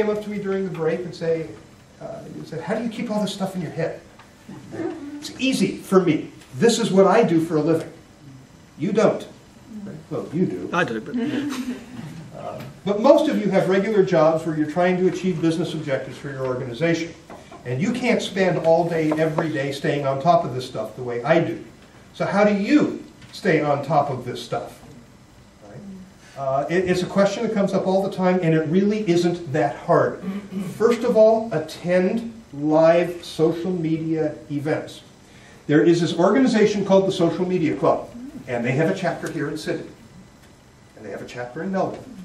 came up to me during the break and said, how do you keep all this stuff in your head? It's easy for me. This is what I do for a living. You don't. Well, you do. I do, but... But most of you have regular jobs where you're trying to achieve business objectives for your organization. And you can't spend all day, every day, staying on top of this stuff the way I do. So how do you stay on top of this stuff? Right? It's a question that comes up all the time, and it really isn't that hard. First of all, attend live social media events. There is this organization called the Social Media Club, and they have a chapter here in Sydney. And they have a chapter in Melbourne.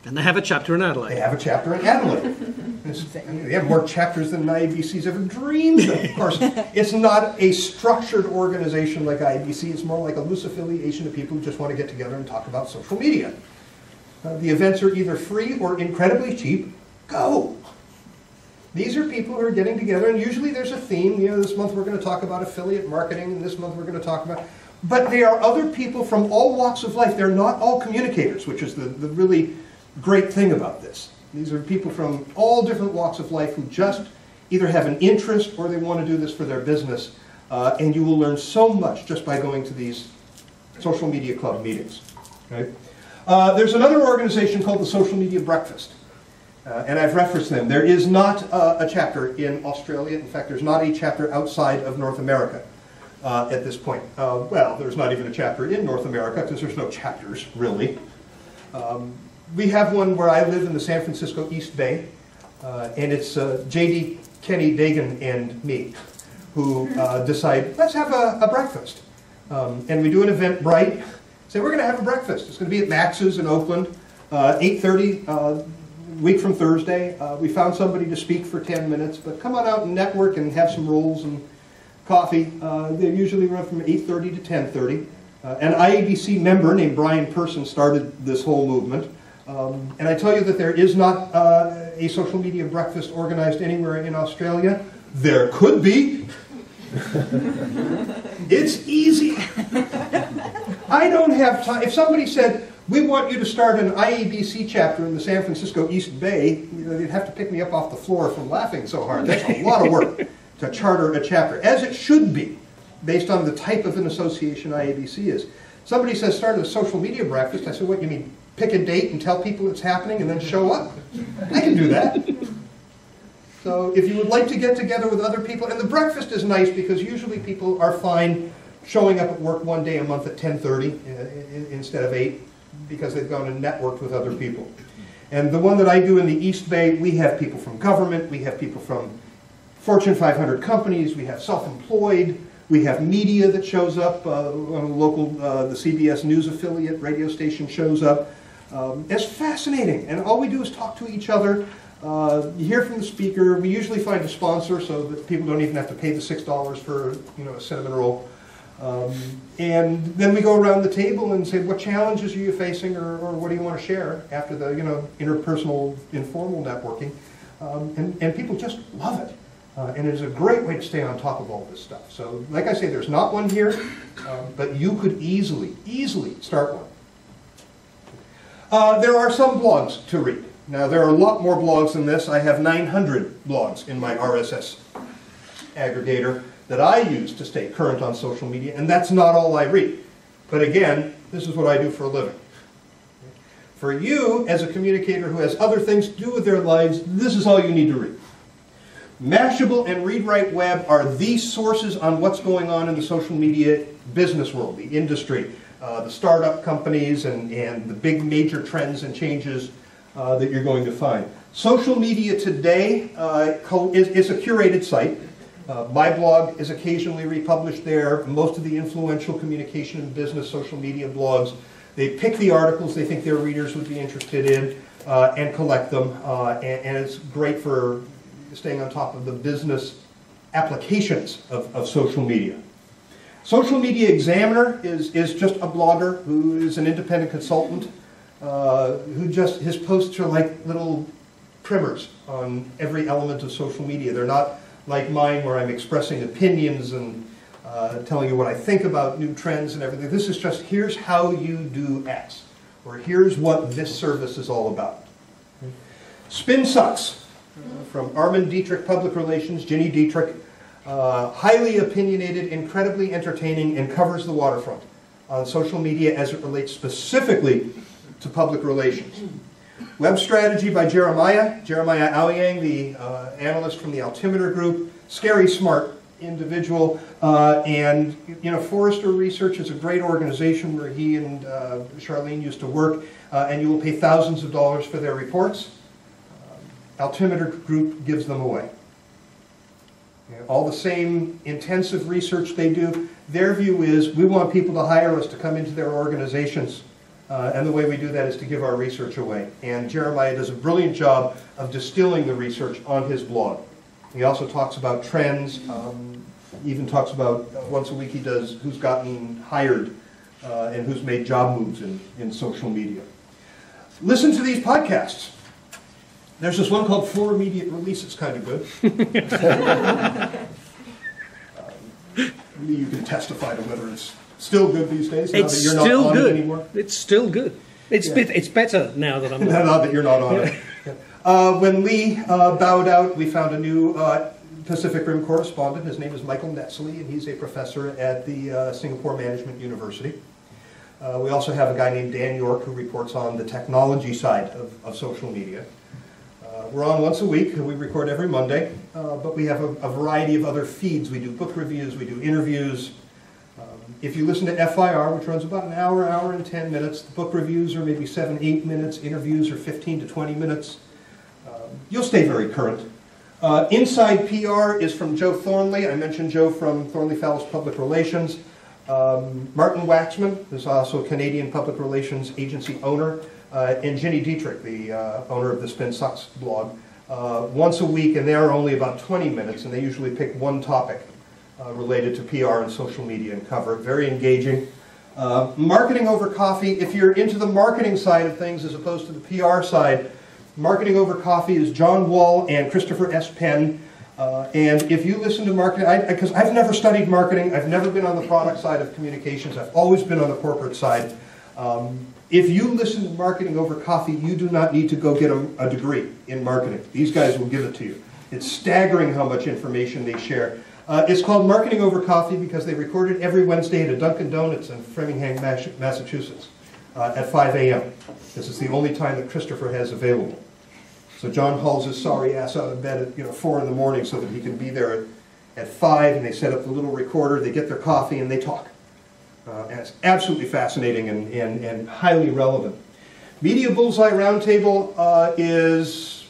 And they have a chapter in Adelaide. They have a chapter in Adelaide. They have more chapters than IABC's ever dreamed of. Of course, it's not a structured organization like IABC. It's more like a loose affiliation of people who just want to get together and talk about social media. The events are either free or incredibly cheap. Go! These are people who are getting together, and usually there's a theme. You know, this month we're going to talk about affiliate marketing, and this month we're going to talk about... But they are other people from all walks of life. They're not all communicators, which is the really great thing about this. These are people from all different walks of life who just either have an interest or they want to do this for their business. And you will learn so much just by going to these social media club meetings. Right? There's another organization called the Social Media Breakfast. And I've referenced them. There is not a chapter in Australia. In fact, there's not a chapter outside of North America at this point. Well, there's not even a chapter in North America because there's no chapters, really. We have one where I live in the San Francisco East Bay, and it's J.D. Kenny Dagan and me who decide, let's have a breakfast. And we do an event bright. Say, we're going to have a breakfast. It's going to be at Max's in Oakland, 8:30, week from Thursday. We found somebody to speak for 10 minutes, but come on out and network and have some rolls and coffee. They usually run from 8:30 to 10:30. An IABC member named Brian Person started this whole movement. And I tell you that there is not a social media breakfast organized anywhere in Australia. There could be. It's easy. I don't have time. If somebody said, we want you to start an IABC chapter in the San Francisco East Bay, they'd have to pick me up off the floor from laughing so hard. That's a lot of work to charter a chapter, as it should be, based on the type of an association IABC is. Somebody says, start a social media breakfast. I said, what, you mean pick a date and tell people it's happening and then show up? I can do that. So if you would like to get together with other people, and the breakfast is nice because usually people are fine showing up at work one day a month at 10:30 instead of 8 because they've gone and networked with other people. And the one that I do in the East Bay, we have people from government, we have people from Fortune 500 companies, we have self-employed, we have media that shows up, on a local, the CBS News affiliate radio station shows up. It's fascinating, and all we do is talk to each other. You hear from the speaker. We usually find a sponsor so that people don't even have to pay the $6 for a cinnamon roll. And then we go around the table and say, what challenges are you facing, or what do you want to share after the interpersonal, informal networking. And people just love it. And it is a great way to stay on top of all this stuff. So, like I say, there's not one here, but you could easily start one. There are some blogs to read. Now, there are a lot more blogs than this. I have 900 blogs in my RSS aggregator that I use to stay current on social media, and that's not all I read. But again, this is what I do for a living. For you, as a communicator who has other things to do with their lives, this is all you need to read. Mashable and ReadWriteWeb are the sources on what's going on in the social media business world, the industry, the startup companies, and the big major trends and changes that you're going to find. Social Media Today is a curated site. My blog is occasionally republished there. Most of the influential communication and business social media blogs, they pick the articles they think their readers would be interested in and collect them. And it's great for staying on top of the business applications of social media. Social Media Examiner is just a blogger who is an independent consultant his posts are like little primers on every element of social media. They're not like mine where I'm expressing opinions and telling you what I think about new trends and everything. This is just, here's how you do X, or here's what this service is all about. Spin Sucks, from Armin Dietrich Public Relations, Ginny Dietrich. Highly opinionated, incredibly entertaining, and covers the waterfront on social media as it relates specifically to public relations. Web Strategy by Jeremiah Aoyang, the analyst from the Altimeter Group. Scary smart individual, and Forrester Research is a great organization where he and Charlene used to work, and you will pay thousands of dollars for their reports. Altimeter Group gives them away. All the same intensive research they do, their view is we want people to hire us to come into their organizations, and the way we do that is to give our research away. And Jeremiah does a brilliant job of distilling the research on his blog. He also talks about trends, even talks about, once a week he does who's gotten hired and who's made job moves in social media. Listen to these podcasts. There's this one called For Immediate Release. It's kind of good. You can testify to whether it's still good these days, now that you're not on it anymore. It's still good. It's better now that I'm now that you're not on it. When Lee bowed out, we found a new Pacific Rim correspondent. His name is Michael Netzley, and he's a professor at the Singapore Management University. We also have a guy named Dan York who reports on the technology side of social media. We're on once a week. We record every Monday, but we have a variety of other feeds. We do book reviews, we do interviews. If you listen to FIR, which runs about an hour and 10 minutes, the book reviews are maybe 7-8 minutes, interviews are 15 to 20 minutes. You'll stay very current. Inside PR is from Joe Thornley. I mentioned Joe from Thornley Fallis Public Relations. Martin Waxman, who's also a Canadian Public Relations Agency owner, and Ginny Dietrich, the owner of the Spin Sucks blog, once a week, and they're only about 20 minutes, and they usually pick one topic related to PR and social media and cover it. Very engaging. Marketing Over Coffee, if you're into the marketing side of things as opposed to the PR side, Marketing Over Coffee is John Wall and Christopher S. Penn. And if you listen to marketing, because I've never studied marketing, I've never been on the product side of communications, I've always been on the corporate side. If you listen to Marketing Over Coffee, you do not need to go get a degree in marketing. These guys will give it to you. It's staggering how much information they share. It's called Marketing Over Coffee because they record it every Wednesday at a Dunkin' Donuts in Framingham, Massachusetts at 5 a.m. This is the only time that Christopher has available. So John hauls his sorry ass out of bed at 4 in the morning so that he can be there at 5, and they set up the little recorder, they get their coffee, and they talk. And it's absolutely fascinating and highly relevant. Media Bullseye Roundtable is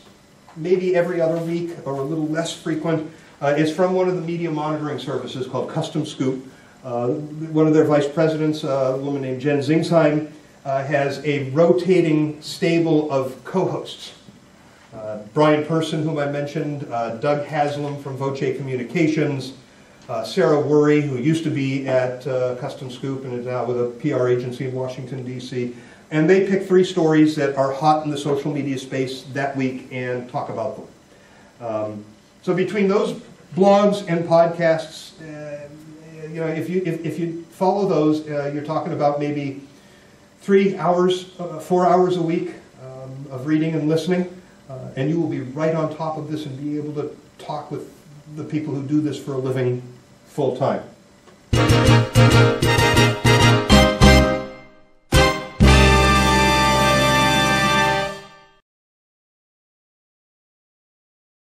maybe every other week or a little less frequent. It's from one of the media monitoring services called Custom Scoop. One of their vice presidents, a woman named Jen Zingsheim, has a rotating stable of co-hosts. Brian Person, whom I mentioned, Doug Haslam from Voce Communications, Sarah Worry, who used to be at Custom Scoop and is now with a PR agency in Washington, D.C. And they pick 3 stories that are hot in the social media space that week and talk about them. So between those blogs and podcasts, if you follow those, you're talking about maybe 3 hours, 4 hours a week of reading and listening. And you will be right on top of this and be able to talk with the people who do this for a living full time.